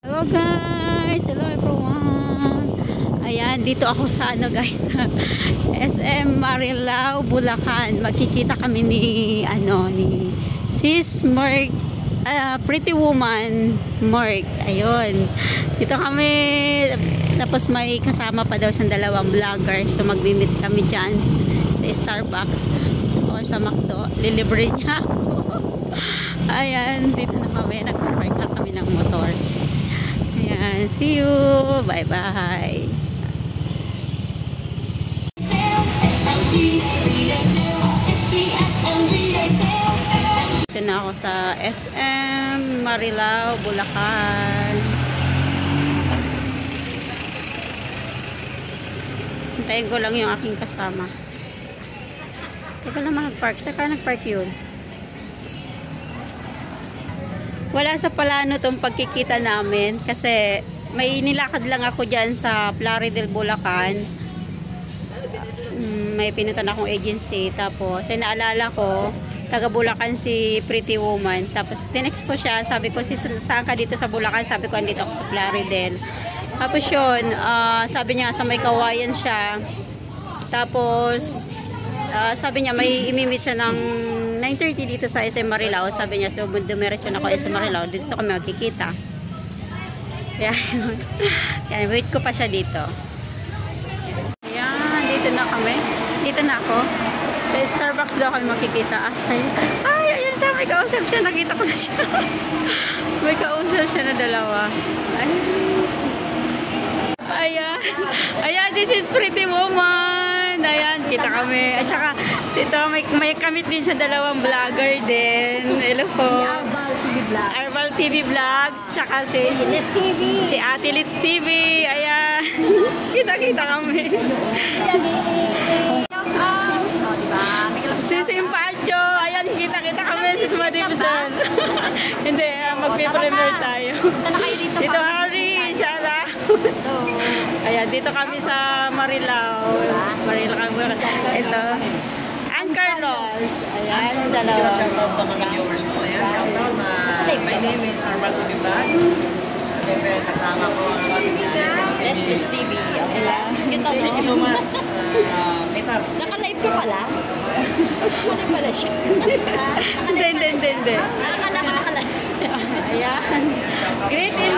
Hello guys! Hello everyone! Ayan, dito ako sa guys, SM Marilao, Bulacan. Magkikita kami ni Sis Mark, Pretty Woman Mark. Ayun. Dito kami, tapos may kasama pa daw sa dalawang vlogger. So magmi-meet kami dyan sa Starbucks or sa McDo. Lilibre niya ako. Ayan, dito na kami. Nagpa-park lang kami ng motor. Ayan, see you! Bye-bye! Dito na ako sa SM Marilao, Bulacan. Hintayin ko lang yung aking kasama. Teka lang mag-park. Saan ka nag-park yun? Wala sa plano tong pagkikita namin kasi may nilakad lang ako dyan sa Plaridel, Bulacan. May pinutan akong agency. Tapos naalala ko, taga Bulacan si Pretty Woman. Tapos tinext ko siya, sabi ko, saan ka dito sa Bulacan? Sabi ko, andito ako sa Plaridel. Tapos yun, sabi niya sa may kawayan siya. Tapos sabi niya may imimit siya ng 9:30 dito sa SM Marilao. Sabi niya, so dumiretso na ako SM Marilao, dito kami magkikita. Yan, wait ko pa siya dito. Yan, dito na kami. Dito na ako. Sa Starbucks daw kami makikita. Ay, ayun siya, may kausap siya. Nakita ko na siya. May kausap siya na dalawa. Ayan. Ayan, this is Pretty Woman. Ayan, kita kami. At saka, ito, may kamit din siya dalawang vlogger din. Hello po. Arbal TV Vlogs. Tsaka si Ate Litz TV. Ayan. Kita-kita kami. Si Simpacho. Ayan, kita-kita kami. Si Smadimson. Hindi, magpe-premiere tayo. Dito, Harry. Shout ayan, dito kami sa Marilao. Marilao kami. Ito. Ann Carlos. Ayan, dalawa. Shoutout sa mga viewers mo. Ayan, shoutout. My name is Arbal TV Vlogs. Siyempre, kasama ko ang Let's TV. Thank you so much. Meet up. Naka-live ka pala? Naka-live pala siya. Hindi. Nakakala ko naka-live. Ayan. Great in